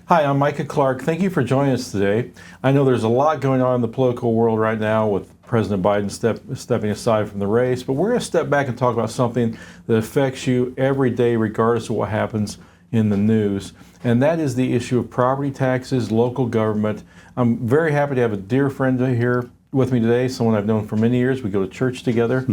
Hi, I'm Micah Clark. Thank you for joining us today. I know there's a lot going on in the political world right now with President Biden stepping aside from the race, but we're going to step back and talk about something that affects you every day regardless of what happens in the news, and that is the issue of property taxes, local government. I'm very happy to have a dear friend here with me today, someone I've known for many years. We go to church together,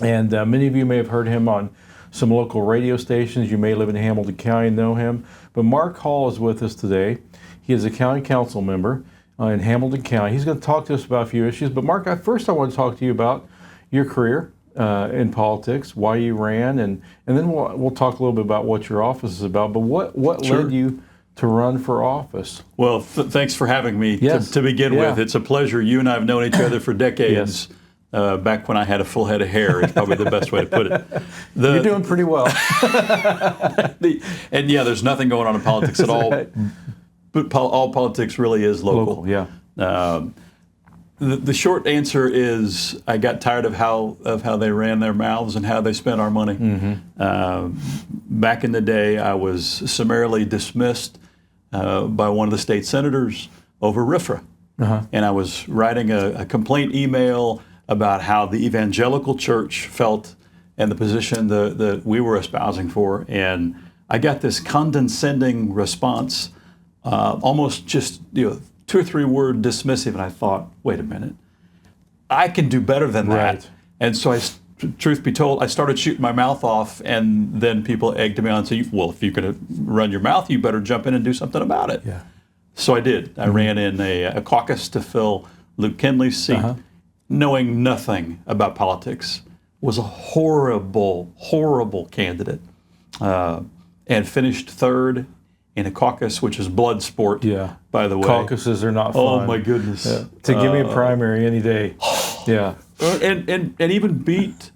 and many of you may have heard him on some local radio stations. You may live in Hamilton County and know him. But Mark Hall is with us today. He is a county council member in Hamilton County. He's going to talk to us about a few issues. But Mark, first I want to talk to you about your career in politics, why you ran, and then we'll talk a little bit about what your office is about. But what Sure. led you to run for office? Well, thanks for having me Yes. to begin with. It's a pleasure. You and I have known each other for decades. Yes. Back when I had a full head of hair is probably the best way to put it. You're doing pretty well. And yeah, there's nothing going on in politics at all. Right. But all politics really is local. Yeah. The short answer is I got tired of how they ran their mouths and how they spent our money. Back in the day, I was summarily dismissed by one of the state senators over RFRA. And I was writing a complaint email about how the evangelical church felt and the position that we were espousing for. And I got this condescending response, almost just 2 or 3 word dismissive. And I thought, wait a minute, I can do better than that. Right. And so truth be told, I started shooting my mouth off, and then people egged me on and said, well, if you're going to run your mouth, you better jump in and do something about it. Yeah. So I did. I ran in a caucus to fill Luke Kinley's seat, knowing nothing about politics. Was a horrible, horrible candidate, and finished third in a caucus, which is blood sport, by the way. Caucuses are not fun. Oh, my goodness. Yeah. To give me a primary any day. Yeah. And even beat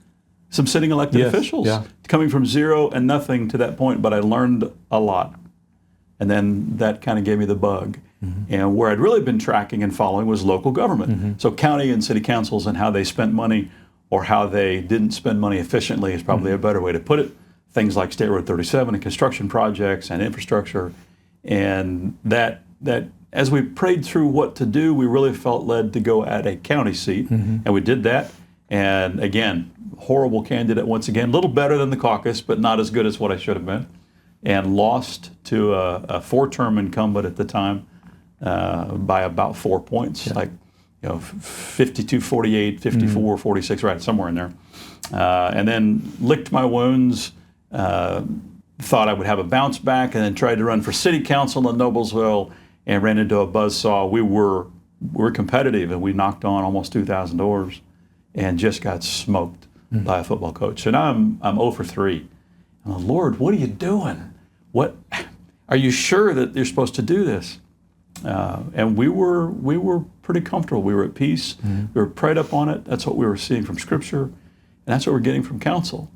some sitting elected officials, coming from zero and nothing to that point, but I learned a lot. And then that kind of gave me the bug. And where I'd really been tracking and following was local government. So county and city councils and how they spent money or how they didn't spend money efficiently is probably a better way to put it. Things like State Road 37 and construction projects and infrastructure. And that as we prayed through what to do, we really felt led to go at a county seat. And we did that. And again, horrible candidate once again, a little better than the caucus, but not as good as what I should have been. And lost to a 4-term incumbent at the time by about 4 points, 52-48, 54-46, right, somewhere in there. And then licked my wounds, thought I would have a bounce back, and then tried to run for city council in Noblesville and ran into a buzzsaw. We were competitive, and we knocked on almost 2,000 doors and just got smoked by a football coach. So now I'm 0 for 3. I'm like, Lord, what are you doing? What are you sure that you're supposed to do this? And we were pretty comfortable. We were at peace. We were prayed up on it. That's what we were seeing from Scripture, and that's what we're getting from council.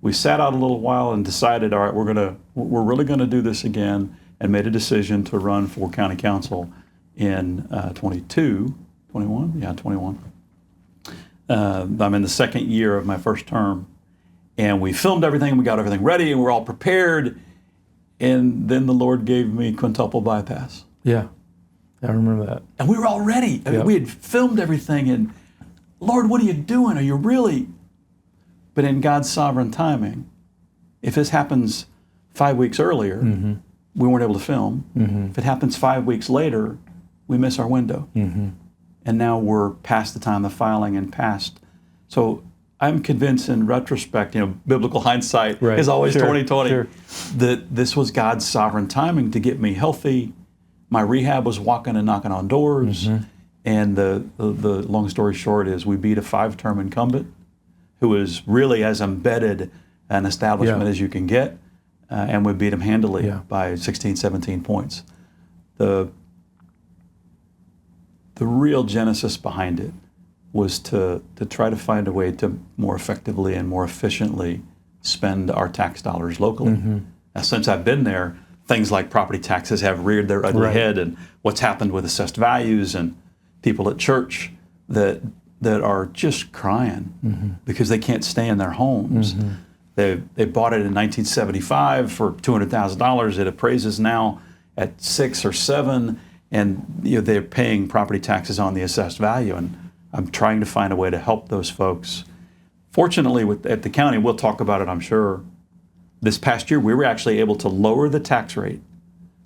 We sat out a little while and decided, all right, we're really gonna do this again, and made a decision to run for county council in 21. I'm in the second year of my first term, and we filmed everything. We got everything ready, and we're all prepared. And then the Lord gave me quintuple bypass. Yeah, I remember that. And we were all ready. I mean, we had filmed everything, and Lord, what are you doing? Are you really? But in God's sovereign timing, if this happens 5 weeks earlier, we weren't able to film. If it happens 5 weeks later, we miss our window. And now we're past the time of filing and past. So I'm convinced in retrospect, biblical hindsight is always 20/20, that this was God's sovereign timing to get me healthy. My rehab was walking and knocking on doors. And the long story short is we beat a 5-term incumbent who is really as embedded an establishment as you can get. And we beat him handily by 16, 17 points. The real genesis behind it was to try to find a way to more effectively and more efficiently spend our tax dollars locally. Now, since I've been there, things like property taxes have reared their ugly head, and what's happened with assessed values, and people at church that are just crying because they can't stay in their homes. They bought it in 1975 for $200,000. It appraises now at 6 or 7, and they're paying property taxes on the assessed value. And I'm trying to find a way to help those folks. Fortunately, at the county, we'll talk about it, I'm sure. This past year, we were actually able to lower the tax rate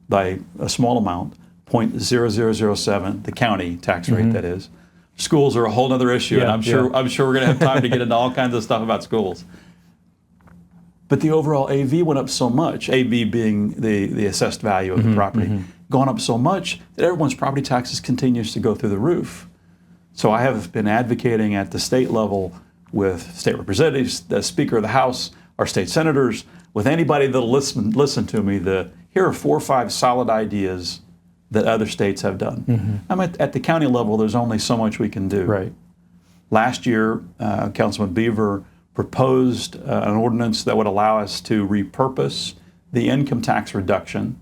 by a small amount, 0.0007, the county tax rate, that is. Schools are a whole other issue, and I'm sure we're going to have time to get into all kinds of stuff about schools. But the overall AV went up so much, AV being the assessed value of the property, gone up so much that everyone's property taxes continues to go through the roof. So I have been advocating at the state level with state representatives, the Speaker of the House, our state senators, with anybody that'll listen to me, here are 4 or 5 solid ideas that other states have done. I'm at the county level, there's only so much we can do. Right. Last year, Councilman Beaver proposed an ordinance that would allow us to repurpose the income tax reduction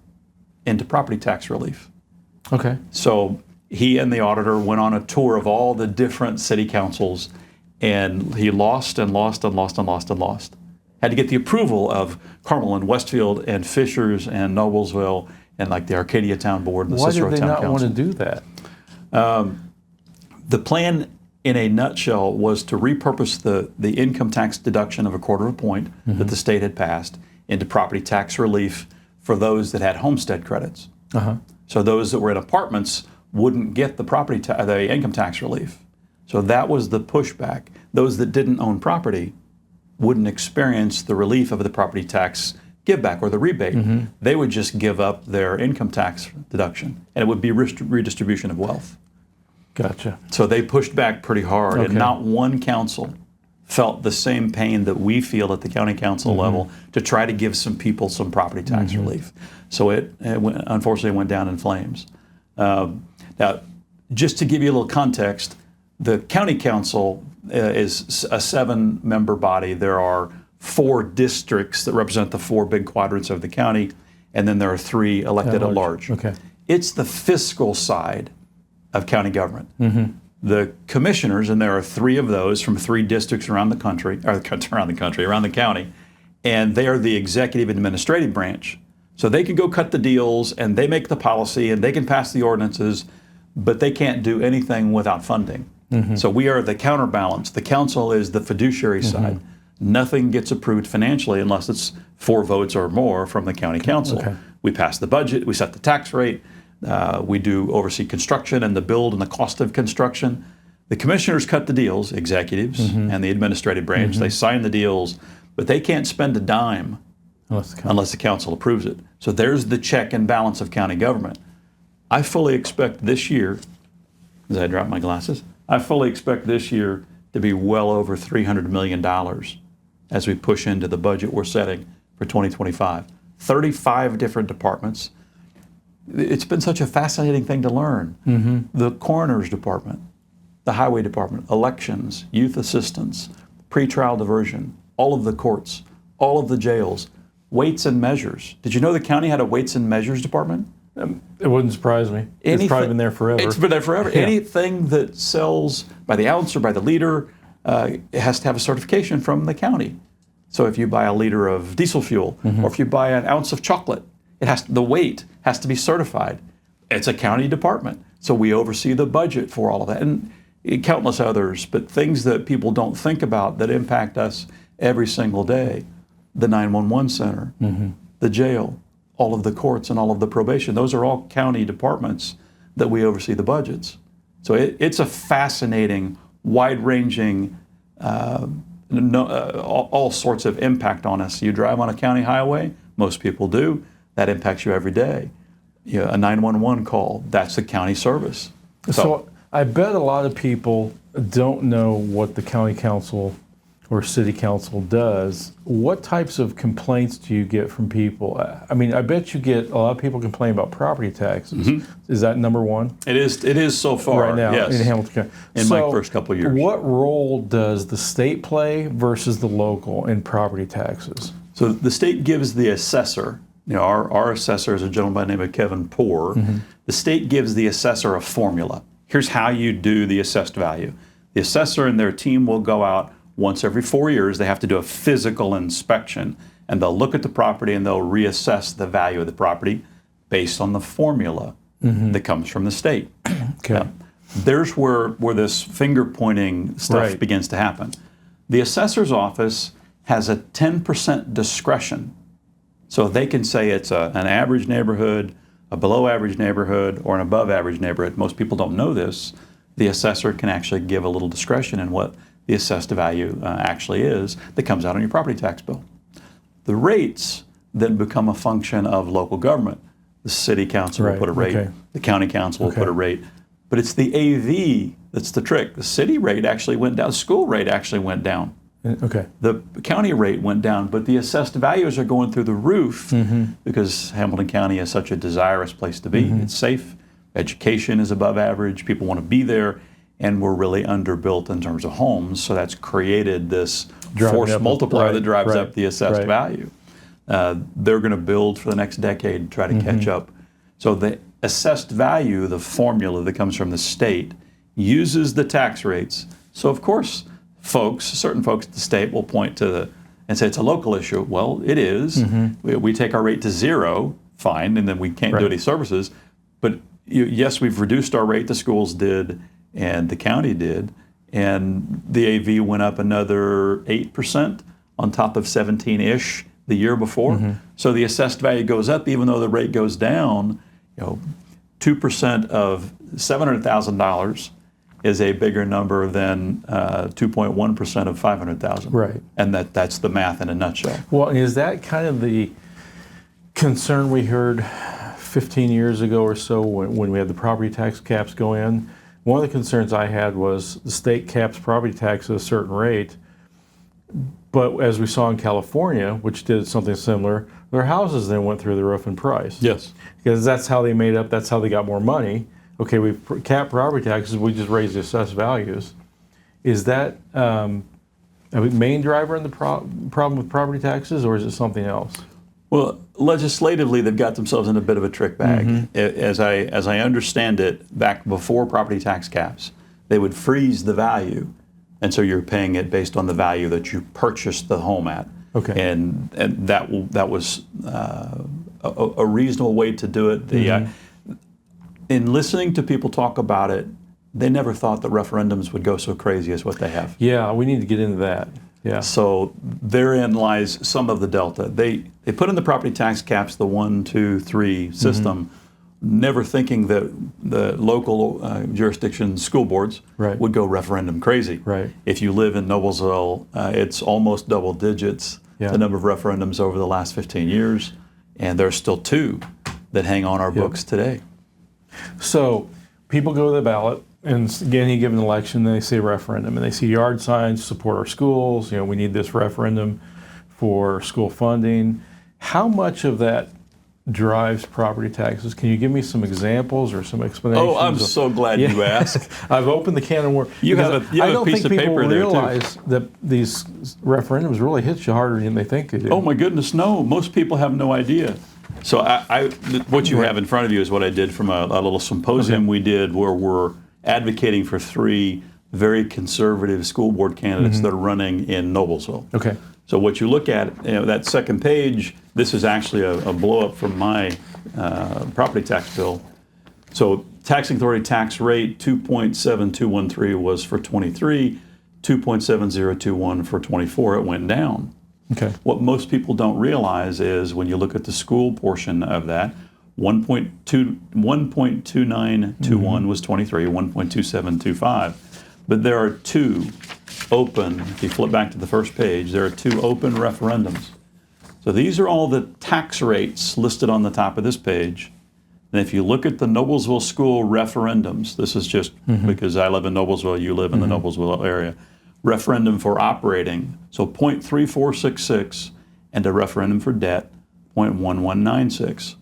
into property tax relief. Okay. So he and the auditor went on a tour of all the different city councils, and he lost and lost and lost and lost and lost. Had to get the approval of Carmel and Westfield and Fishers and Noblesville and like the Arcadia Town Board and the Cicero Town Council. Why did they not want to do that? The plan, in a nutshell, was to repurpose the income tax deduction of 1/4 point that the state had passed into property tax relief for those that had homestead credits. So those that were in apartments wouldn't get the income tax relief. So that was the pushback. Those that didn't own property wouldn't experience the relief of the property tax give back or the rebate. They would just give up their income tax deduction, and it would be redistribution of wealth. Gotcha. So they pushed back pretty hard, and not one council felt the same pain that we feel at the county council level to try to give some people some property tax relief. So it unfortunately went down in flames. Now, just to give you a little context, the county council is a 7-member body. There are 4 districts that represent the 4 big quadrants of the county, and then there are 3 elected at large. Okay. It's the fiscal side of county government. The commissioners, and there are 3 of those from 3 districts around the county, and they are the executive and administrative branch. So they can go cut the deals, and they make the policy, and they can pass the ordinances, but they can't do anything without funding. So we are the counterbalance. The council is the fiduciary side. Nothing gets approved financially unless it's 4 votes or more from the county council. We pass the budget, we set the tax rate, we do oversee construction and the build and the cost of construction. The commissioners cut the deals, executives and the administrative branch. They sign the deals, but they can't spend a dime unless the council approves it. So there's the check and balance of county government. I fully expect this year, as I drop my glasses, I fully expect this year to be well over $300 million as we push into the budget we're setting for 2025. 35 different departments. It's been such a fascinating thing to learn. The coroner's department, the highway department, elections, youth assistance, pretrial diversion, all of the courts, all of the jails, weights and measures. Did you know the county had a weights and measures department? It wouldn't surprise me. It's probably been there forever. It's been there forever. Anything that sells by the ounce or by the liter, it has to have a certification from the county. So if you buy a liter of diesel fuel, or if you buy an ounce of chocolate, the weight has to be certified. It's a county department. So we oversee the budget for all of that, and countless others, but things that people don't think about that impact us every single day. The 911 center, the jail, all of the courts and all of the probation. Those are all county departments that we oversee the budgets. So it's a fascinating, wide-ranging, all sorts of impact on us. You drive on a county highway, most people do, that impacts you every day. A 911 call, that's the county service. So I bet a lot of people don't know what the county council or city council does. What types of complaints do you get from people? I mean, I bet you get a lot of people complain about property taxes. Is that number one? It is so far right now yes. in Hamilton County. In my first couple of years. What role does the state play versus the local in property taxes? So the state gives the assessor, our assessor is a gentleman by the name of Kevin Poor. The state gives the assessor a formula. Here's how you do the assessed value. The assessor and their team will go out once every 4 years. They have to do a physical inspection, and they'll look at the property and they'll reassess the value of the property. based on the formula that comes from the state. Okay. Now, there's where this finger-pointing stuff Right. begins to happen. The assessor's office has a 10% discretion. So they can say it's an average neighborhood, a below-average neighborhood, or an above-average neighborhood. Most people don't know this. The assessor can actually give a little discretion in what the assessed value actually is that comes out on your property tax bill. The rates then become a function of local government. The city council will Right, put a rate, okay. the county council will Okay. put a rate, but it's the AV that's the trick. The city rate actually went down, the school rate actually went down. Okay. The county rate went down, but the assessed values are going through the roof because Hamilton County is such a desirous place to be. It's safe, education is above average, people want to be there, and we're really underbuilt in terms of homes, so that's created this Driving force up- multiplier that drives right, up the assessed right. value. They're going to build for the next decade to try to catch up. So the assessed value, the formula that comes from the state, uses the tax rates. So of course, certain folks at the state will point to and say it's a local issue. Well, it is. We take our rate to zero, fine, and then we can't do Right. any services. But yes, we've reduced our rate, the schools did, and the county did, and the AV went up another 8% on top of 17-ish the year before. So the assessed value goes up even though the rate goes down. 2% of $700,000 is a bigger number than 2.1% of $500,000. Right. And that's the math in a nutshell. Well, is that kind of the concern we heard 15 years ago or so when we had the property tax caps go in? One of the concerns I had was the state caps property tax at a certain rate, but as we saw in California, which did something similar, their houses then went through the roof in price. Yes. Because that's how they made up, that's how they got more money. Okay, we've capped property taxes, we just raised the assessed values. Is that a main driver in the problem with property taxes, or is it something else? Well, legislatively, they've got themselves in a bit of a trick bag. As I understand it, back before property tax caps, they would freeze the value, and so you're paying it based on the value that you purchased the home at. Okay. And that was a reasonable way to do it. In listening to people talk about it, they never thought that referendums would go so crazy as what they have. Yeah, we need to get into that. Yeah. So therein lies some of the delta. They put in the property tax caps, the 1, 2, 3 system, never thinking that the local jurisdiction school boards Right. would go referendum crazy. Right. If you live in Noblesville, it's almost double digits, Yeah. the number of referendums over the last 15 years, and there's still 2 that hang on our books today. So people go to the ballot, and again, you give an election, they say referendum, and they see yard signs, support our schools, we need this referendum for school funding. How much of that drives property taxes? Can you give me some examples or some explanations? Oh, I'm so glad you asked. I've opened the can of worms. You have a piece of paper there, too. I don't think people realize that these referendums really hit you harder than they think they do. Oh my goodness, no. Most people have no idea. So what you have in front of you is what I did from a little symposium we did where we're advocating for 3 very conservative school board candidates that are running in Noblesville. Okay. So what you look at, that second page, this is actually a blow-up from my property tax bill. So taxing authority tax rate 2.7213 was for 23, 2.7021 for 24. It went down. Okay. What most people don't realize is when you look at the school portion of that, 1.2921 was 23, 1.2725. But there are 2 open, if you flip back to the first page, there are 2 open referendums. So these are all the tax rates listed on the top of this page. And if you look at the Noblesville school referendums, this is just because I live in Noblesville, you live in the Noblesville area, referendum for operating, so 0.3466, and a referendum for debt, 0.1196.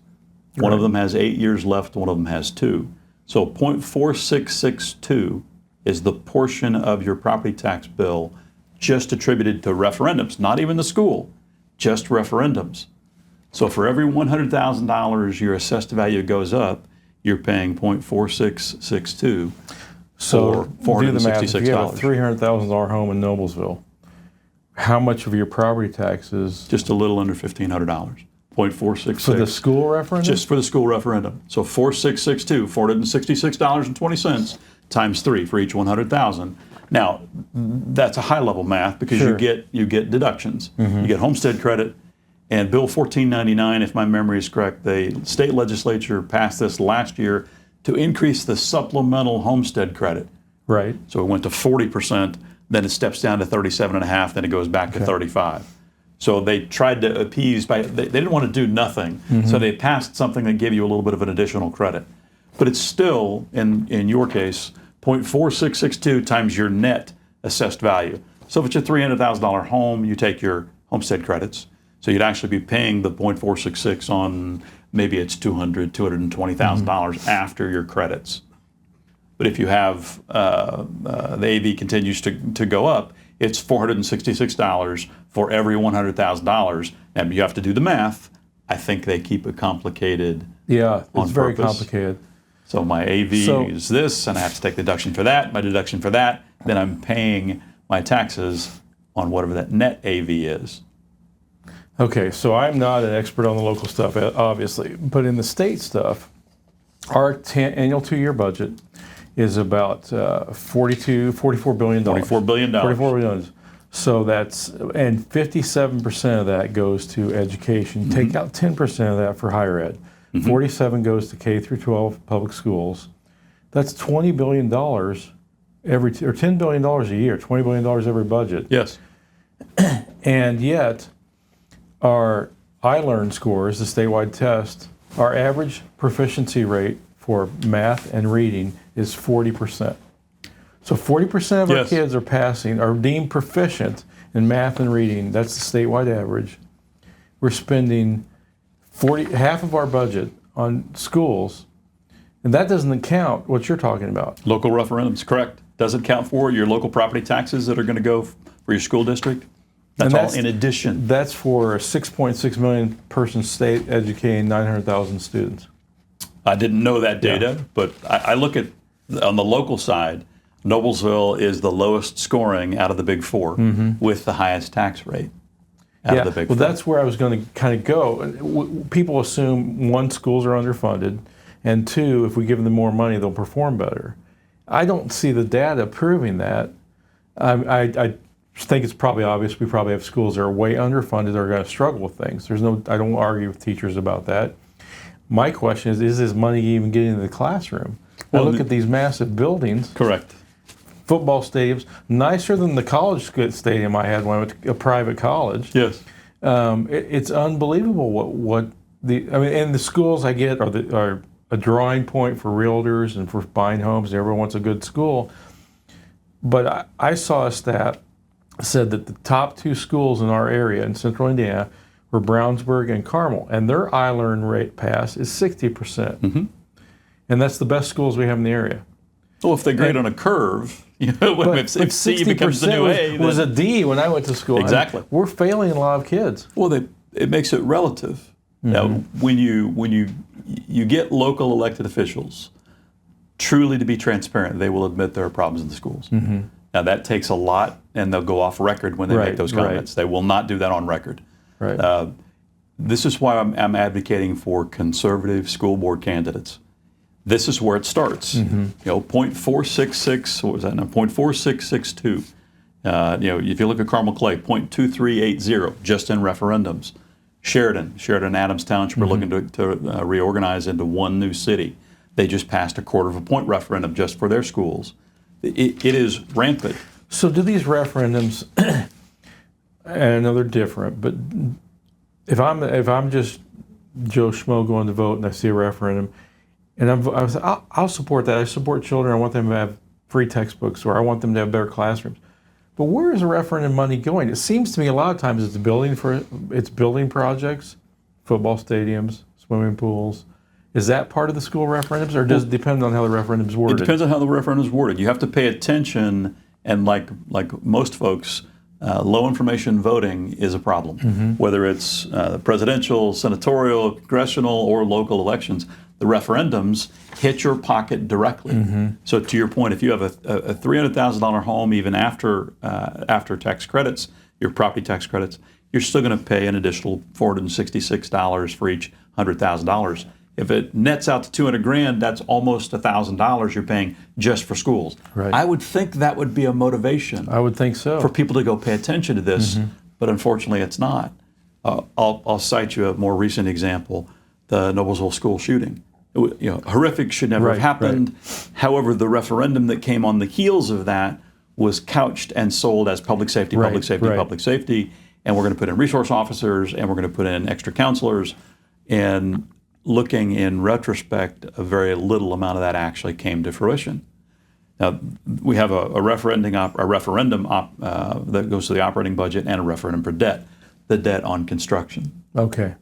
One of them has 8 years left, one of them has 2. So 0.4662 is the portion of your property tax bill just attributed to referendums, not even the school, just referendums. So for every $100,000 your assessed value goes up, you're paying 0.4662 So for do the math. If you have a $466. $300,000 home in Noblesville, how much of your property taxes? Just a little under $1,500. 0.466. For the school referendum? Just for the school referendum. So 4662, $466.20 times 3 for each 100,000. Now, that's a high-level math because Sure. you get deductions. You get homestead credit, and Bill 1499, if my memory is correct, the state legislature passed this last year to increase the supplemental homestead credrit. Right. So it went to 40%, then it steps down to 37.5, then it goes back to 35. So they tried to appease they didn't want to do nothing, so they passed something that gave you a little bit of an additional credit. But it's still, in your case, 0.4662 times your net assessed value. So if it's a $300,000 home, you take your homestead credits. So you'd actually be paying the 0.466 on maybe it's $220,000 after your credits. But if you have the AV continues to go up, it's $466 for every $100,000. And you have to do the math. I think they keep it complicated. Yeah, on it's very purpose. complicated. So my AV is this, and I have to take the deduction for that, my deduction for that. Then I'm paying my taxes on whatever that net AV is. Okay, so I'm not an expert on the local stuff, obviously, but in the state stuff, our annual 2-year budget is about $44 billion. $44 billion. $44 billion. So that's, and 57% of that goes to education. Take out 10% of that for higher ed. 47 goes to K through 12 public schools. That's $20 billion or $10 billion a year, $20 billion every budget. Yes. And yet, our iLearn scores, the statewide test, our average proficiency rate for math and reading is 40%. So 40% of our kids are deemed proficient in math and reading. That's the statewide average. We're spending half of our budget on schools, and that doesn't count what you're talking about. Local referendums, correct. Doesn't count for your local property taxes that are going to go for your school district. That's all in addition. That's for a 6.6 million person state educating 900,000 students. I didn't know that data, but I look at, on the local side, Noblesville is the lowest scoring out of the big four with the highest tax rate out of the big four. Well, that's where I was going to kind of go. People assume, one, schools are underfunded, and two, if we give them more money, they'll perform better. I don't see the data proving that. I think it's probably obvious we probably have schools that are way underfunded that are going to struggle with things. I don't argue with teachers about that. My question is this money even getting into the classroom? I look at these massive buildings. Correct. Football stadiums, nicer than the college stadium I had when I went to a private college. Yes. It's unbelievable and the schools I get are a drawing point for realtors and for buying homes. Everyone wants a good school. But I saw a stat said that the top 2 schools in our area in central Indiana were Brownsburg and Carmel, and their iLearn rate pass is 60%. And that's the best schools we have in the area. Well, if they grade on a curve, if C becomes the new A, was a D when I went to school. Exactly. We're failing a lot of kids. Well, it makes it relative. Now, when you get local elected officials truly to be transparent, they will admit there are problems in the schools. Now, that takes a lot, and they'll go off record when they make those comments. They will not do that on record. Right. This is why I'm advocating for conservative school board candidates. This is where it starts. 0.466, what was that now? 0.4662. If you look at Carmel Clay, 0.2380 just in referendums. Sheridan Adams Township are looking to reorganize into one new city. They just passed a 1/4 point referendum just for their schools. It is rampant. So do these referendums, and I know they're different, but if I'm just Joe Schmo going to vote and I see a referendum, and I'll support that. I support children. I want them to have free textbooks, or I want them to have better classrooms. But where is the referendum money going? It seems to me a lot of times it's building projects, football stadiums, swimming pools. Is that part of the school referendums, or does it depend on how the referendum's worded? It depends on how the referendum's worded. You have to pay attention, and like most folks, low information voting is a problem. Whether it's presidential, senatorial, congressional, or local elections, the referendums hit your pocket directly. So to your point, if you have a $300,000 home, even after tax credits, your property tax credits, you're still going to pay an additional $466 for each $100,000. If it nets out to $200,000, that's almost $1,000 you're paying just for schools. Right. I would think that would be a motivation. I would think so. For people to go pay attention to this, but unfortunately, it's not. I'll cite you a more recent example: the Noblesville school shooting. Horrific, should never have happened. Right. However, the referendum that came on the heels of that was couched and sold as public safety, public safety, public safety, and we're going to put in resource officers, and we're going to put in extra counselors, and looking in retrospect, a very little amount of that actually came to fruition. Now, we have a referendum that goes to the operating budget and a referendum for debt, the debt on construction. Okay.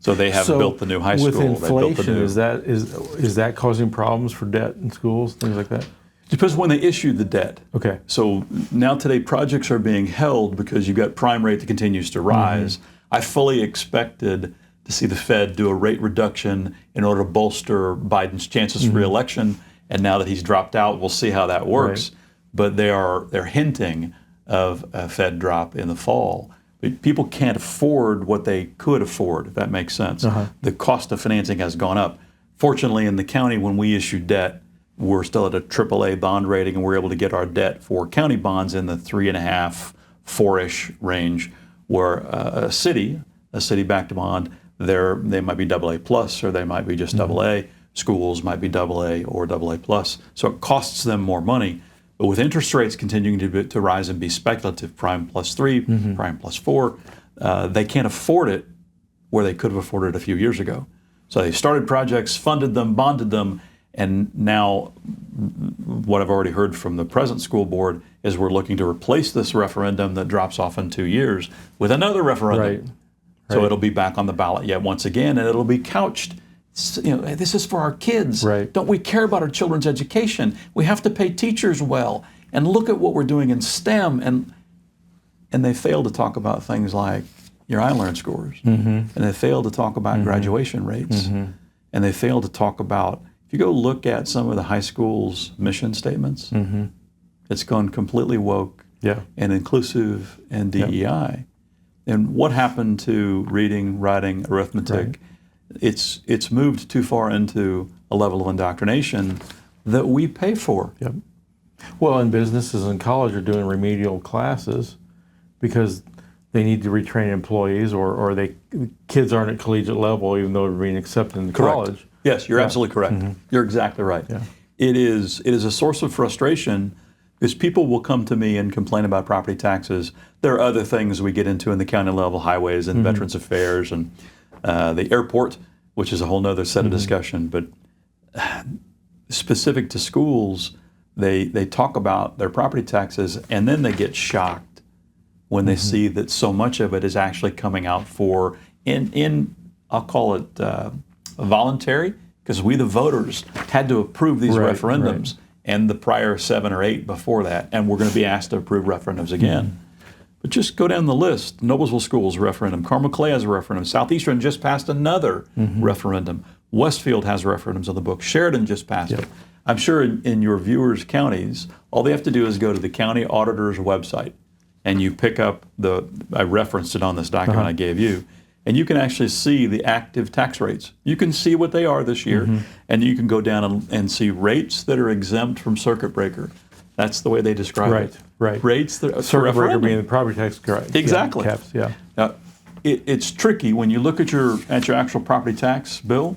So they haven't built the new high school. With inflation, they built the new, is that causing problems for debt in schools, things like that? Depends when they issue the debt. Okay. So now today projects are being held because you've got prime rate that continues to rise. I fully expected to see the Fed do a rate reduction in order to bolster Biden's chances for re-election. And now that he's dropped out, we'll see how that works. Right. But they're hinting of a Fed drop in the fall. But people can't afford what they could afford, if that makes sense. The cost of financing has gone up. Fortunately, in the county, when we issue debt, we're still at a AAA bond rating, and we're able to get our debt for county bonds in the 3.5, 4-ish range, where a city-backed bond, they might be AA plus, or they might be just AA. Schools might be AA or AA plus. So it costs them more money. But with interest rates continuing to rise and be speculative, prime plus 3, prime plus 4, they can't afford it where they could have afforded it a few years ago. So they started projects, funded them, bonded them, and now what I've already heard from the present school board is we're looking to replace this referendum that drops off in 2 years with another referendum. Right. So it'll be back on the ballot yet once again, and it'll be couched. This is for our kids. Right. Don't we care about our children's education? We have to pay teachers well. And look at what we're doing in STEM. And they fail to talk about things like your iLearn scores. And they fail to talk about graduation rates. And they fail to talk about, if you go look at some of the high schools' mission statements, it's gone completely woke and inclusive and DEI. And what happened to reading, writing, arithmetic? It's moved too far into a level of indoctrination that we pay for. Yep. Well, and businesses and college are doing remedial classes because they need to retrain employees, or kids aren't at collegiate level even though they're being accepted into college. Yes, you're absolutely correct. You're exactly right. Yeah. It is a source of frustration because people will come to me and complain about property taxes. There are other things we get into in the county level, highways and Veterans Affairs and the airport, which is a whole nother set of discussion. But specific to schools, they talk about their property taxes and then they get shocked when they see that so much of it is actually coming out for, I'll call it voluntary, because we the voters had to approve these referendums and the prior 7 or 8 before that, and we're going to be asked to approve referendums again. But just go down the list. Noblesville Schools referendum. Carmel Clay has a referendum. Southeastern just passed another referendum. Westfield has referendums on the book. Sheridan just passed it. I'm sure in your viewers' counties, all they have to do is go to the county auditor's website, and you pick up I referenced it on this document I gave you, and you can actually see the active tax rates. You can see what they are this year, and you can go down and see rates that are exempt from circuit breaker. That's the way they describe it. Right. Rates that circuit breaker being the property tax. Exactly. Caps, Now, it's tricky when you look at your actual property tax bill.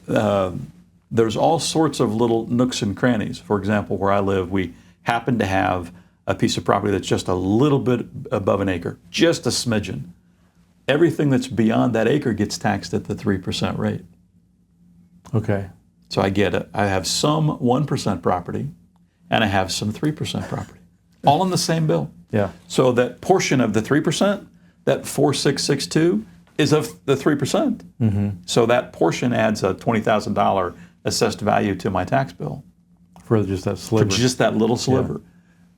There's all sorts of little nooks and crannies. For example, where I live, we happen to have a piece of property that's just a little bit above an acre, just a smidgen. Everything that's beyond that acre gets taxed at the 3% rate. Okay. So I get it. I have some 1% property, and I have some 3% property, all in the same bill. Yeah. So that portion of the 3%, that 4662, is of the 3%. So that portion adds a $20,000 assessed value to my tax bill. For just that sliver. For just that little sliver.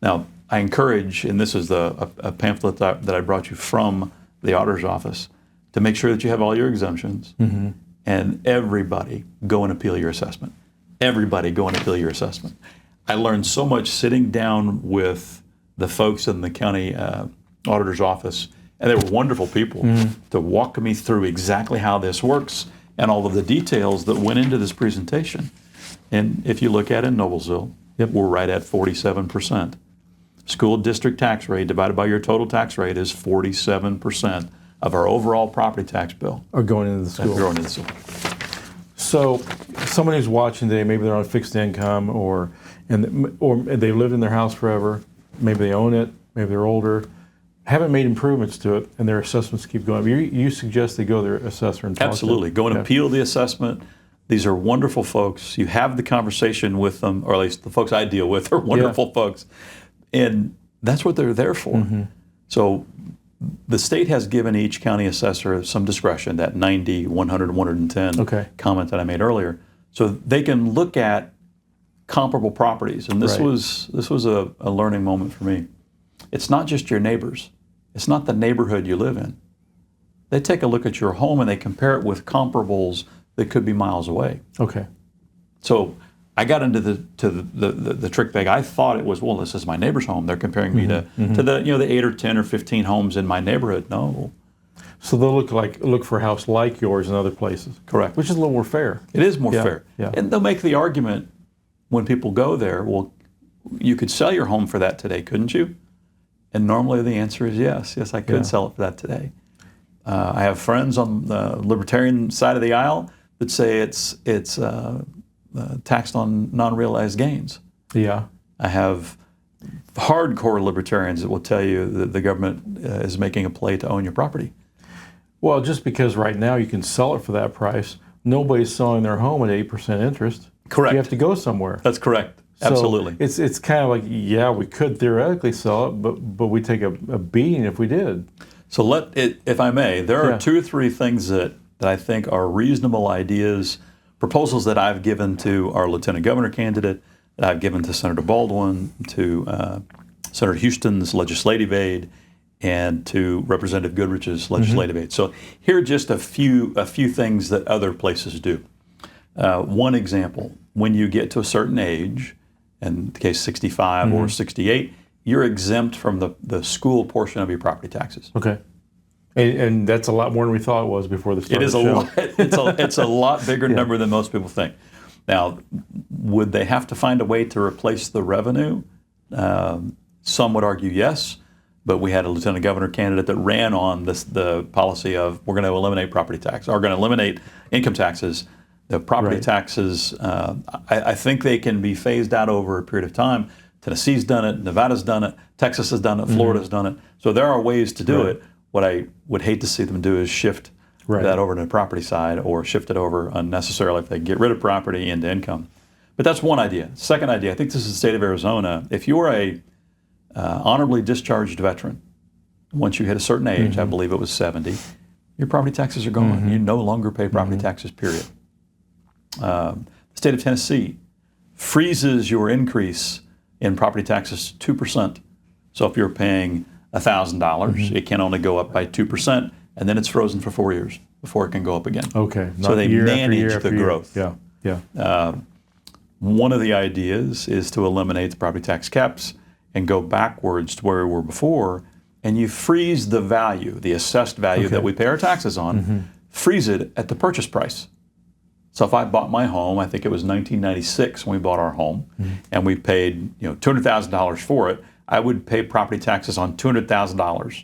Now, I encourage, and this is a pamphlet that I brought you from the auditor's office, to make sure that you have all your exemptions, and everybody go and appeal your assessment. Everybody go and appeal your assessment. I learned so much sitting down with the folks in the county auditor's office, and they were wonderful people to walk me through exactly how this works and all of the details that went into this presentation. And if you look at it in Noblesville, we're right at 47%. School district tax rate divided by your total tax rate is 47% of our overall property tax bill. Are going into the school. Going into the school. So someone who's watching today, maybe they're on a fixed income or they've lived in their house forever, maybe they own it, maybe they're older, haven't made improvements to it, and their assessments keep going up. You suggest they go to their assessor and talk Absolutely. to them. Go and appeal the assessment. These are wonderful folks. You have the conversation with them, or at least the folks I deal with are wonderful folks. And that's what they're there for. So the state has given each county assessor some discretion, that 90, 100, 110 comment that I made earlier. So they can look at comparable properties. And this was a learning moment for me. It's not just your neighbors. It's not the neighborhood you live in. They take a look at your home and they compare it with comparables that could be miles away. So I got into the trick bag. I thought it was, well, this is my neighbor's home. They're comparing me to the 8 or 10 or 15 homes in my neighborhood. No. So they'll look for a house like yours in other places. Correct. Which is a little more fair. It is more fair. Yeah. And they'll make the argument when people go there, well, you could sell your home for that today, couldn't you? And normally the answer is yes. Yes, I could sell it for that today. I have friends on the libertarian side of the aisle that say it's taxed on non-realized gains. I have hardcore libertarians that will tell you that the government is making a play to own your property. Well, just because right now you can sell it for that price, nobody's selling their home at 8% interest. Correct. You have to go somewhere. That's correct. Absolutely. So it's kind of like, we could theoretically sell it, but we take a beating if we did. So if I may, there are 2 or 3 things that I think are reasonable ideas, proposals that I've given to our lieutenant governor candidate, that I've given to Senator Baldwin, to Senator Houston's legislative aide, and to Representative Goodrich's legislative aide. So here are just a few things that other places do. One example, when you get to a certain age, in the case 65 or 68, you're exempt from the school portion of your property taxes. And that's a lot more than we thought it was before the start It is of the show. It's a lot bigger number than most people think. Now, would they have to find a way to replace the revenue? Some would argue yes, but we had a lieutenant governor candidate that ran on the policy of we're going to eliminate property tax, or we're going to eliminate income taxes. The property taxes, I think they can be phased out over a period of time. Tennessee's done it, Nevada's done it, Texas has done it, Florida's done it. So there are ways to do it. What I would hate to see them do is shift that over to the property side, or shift it over unnecessarily if they get rid of property into income. But that's one idea. Second idea, I think this is the state of Arizona. If you're a honorably discharged veteran, once you hit a certain age, I believe it was 70, your property taxes are gone. You no longer pay property taxes, period. The state of Tennessee freezes your increase in property taxes 2%. So if you're paying $1,000, it can only go up by 2%, and then it's frozen for 4 years before it can go up again. So they manage the growth. One of the ideas is to eliminate the property tax caps and go backwards to where we were before, and you freeze the value, the assessed value that we pay our taxes on, freeze it at the purchase price. So if I bought my home, I think it was 1996 when we bought our home, and we paid $200,000 for it, I would pay property taxes on $200,000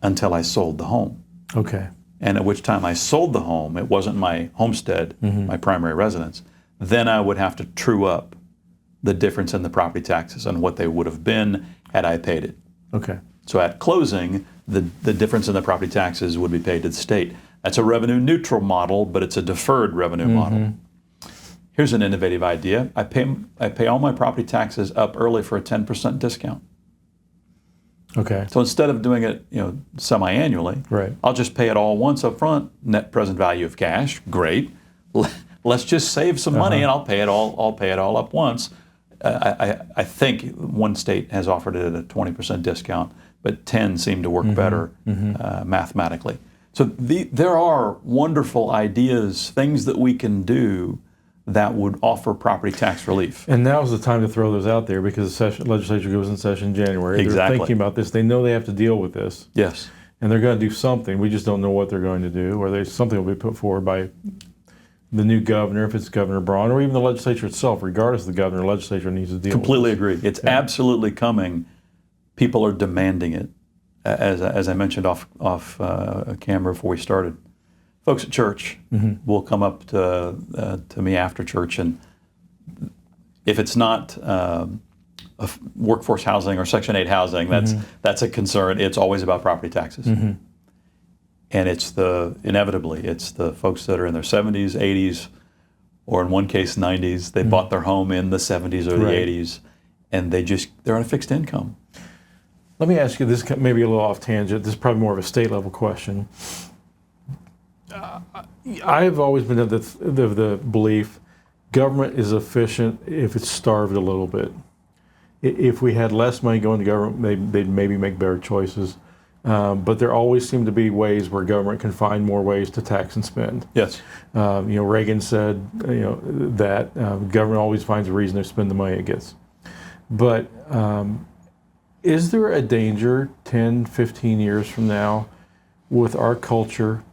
until I sold the home. And at which time I sold the home, it wasn't my homestead, my primary residence, then I would have to true up the difference in the property taxes and what they would have been had I paid it. So at closing, the difference in the property taxes would be paid to the state. That's a revenue neutral model, but it's a deferred revenue model. Here's an innovative idea. I pay all my property taxes up early for a 10% discount. So instead of doing it, semi-annually, I'll just pay it all once up front. Net present value of cash, great. Let's just save some money, and I'll pay it all up once. I think one state has offered it at a 20% discount, but 10 seem to work better mathematically. So there are wonderful ideas, things that we can do that would offer property tax relief. And now's the time to throw those out there because the legislature goes in session in January. Exactly. They're thinking about this. They know they have to deal with this. Yes. And they're going to do something. We just don't know what they're going to do, or something will be put forward by the new governor, if it's Governor Braun, or even the legislature itself. Regardless of the governor, the legislature needs to deal Completely with agree. It's absolutely coming. People are demanding it, as I mentioned off camera before we started. Folks at church will come up to me after church, and if it's not workforce housing or Section 8 housing, that's a concern. It's always about property taxes. And it's inevitably the folks that are in their 70s, 80s, or in one case 90s. They bought their home in the 70s or the 80s, and they're on a fixed income. Let me ask you this, maybe a little off tangent. This is probably more of a state level question. I've always been of the belief government is efficient if it's starved a little bit. If we had less money going to government, they'd maybe make better choices. But there always seem to be ways where government can find more ways to tax and spend. Yes. Reagan said, that government always finds a reason to spend the money it gets. But is there a danger 10, 15 years from now with our culture,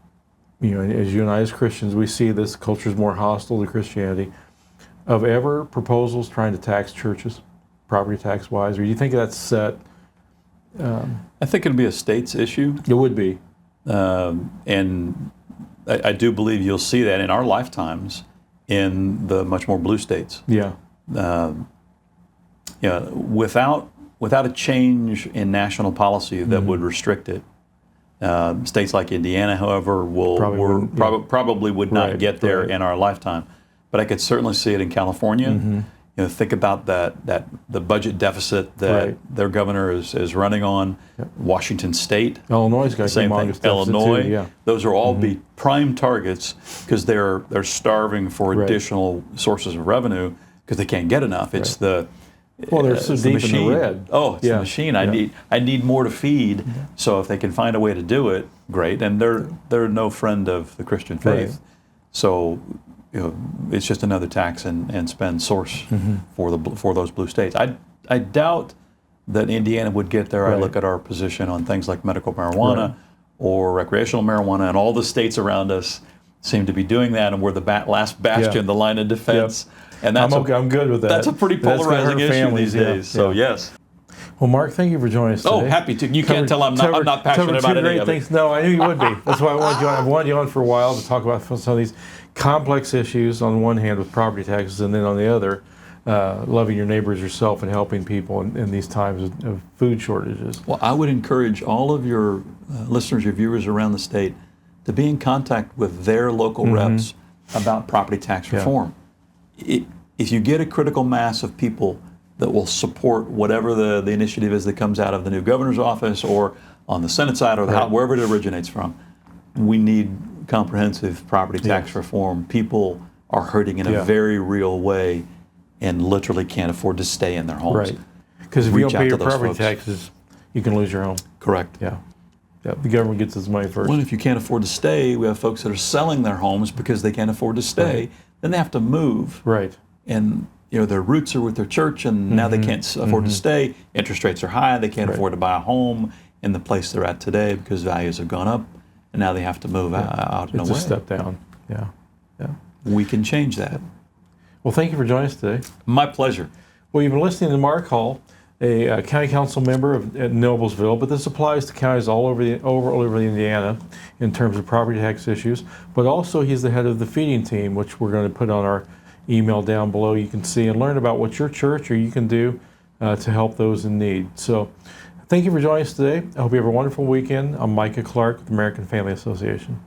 as you and I as Christians, we see this culture is more hostile to Christianity, of ever proposals trying to tax churches, property tax wise, or do you think that's set? I think it'll be a state's issue. It would be. And I do believe you'll see that in our lifetimes in the much more blue states. Yeah. Without a change in national policy that would restrict it, states like Indiana, however, probably would not get there in our lifetime. But I could certainly see it in California. Think about the budget deficit that their governor is running on. Washington State, Illinois' got same thing. Illinois, too, those are all be prime targets because they're starving for additional sources of revenue because they can't get enough. It's they're so deep machine. in the red. Oh, it's the machine. I need more to feed. So if they can find a way to do it, great. And they're no friend of the Christian faith. So it's just another tax and spend source for those blue states. I doubt that Indiana would get there. I look at our position on things like medical marijuana or recreational marijuana, and all the states around us seem to be doing that, and we're the last bastion, the line of defense. And I'm good with that. That's a pretty polarizing issue these days. So yes. Well, Mark, thank you for joining us today. Oh, happy to. You can't tell I'm not passionate about any of it. No, I knew you would be. That's why I wanted you on. I've wanted you on for a while to talk about some of these complex issues on one hand with property taxes, and then on the other, loving your neighbors yourself and helping people in these times of food shortages. Well, I would encourage all of your listeners, your viewers around the state, to be in contact with their local reps about property tax reform. If you get a critical mass of people that will support whatever the initiative is that comes out of the new governor's office or on the Senate side or wherever it originates from, we need comprehensive property tax reform. People are hurting in a very real way and literally can't afford to stay in their homes. Right. Because if you don't pay your property taxes, you can lose your home. Correct. Yeah. The government gets its money first. Well, if you can't afford to stay, we have folks that are selling their homes because they can't afford to stay. Then they have to move. Right. And their roots are with their church, and now they can't afford to stay. Interest rates are high. They can't afford to buy a home in the place they're at today because values have gone up, and now they have to move out and away. It's a step down. Yeah. We can change that. Well, thank you for joining us today. My pleasure. Well, you've been listening to Mark Hall, a county council member at Noblesville, but this applies to counties all over Indiana in terms of property tax issues. But also, he's the head of the feeding team, which we're going to put on our email down below. You can see and learn about what your church or you can do to help those in need. So, thank you for joining us today. I hope you have a wonderful weekend. I'm Micah Clark with the American Family Association.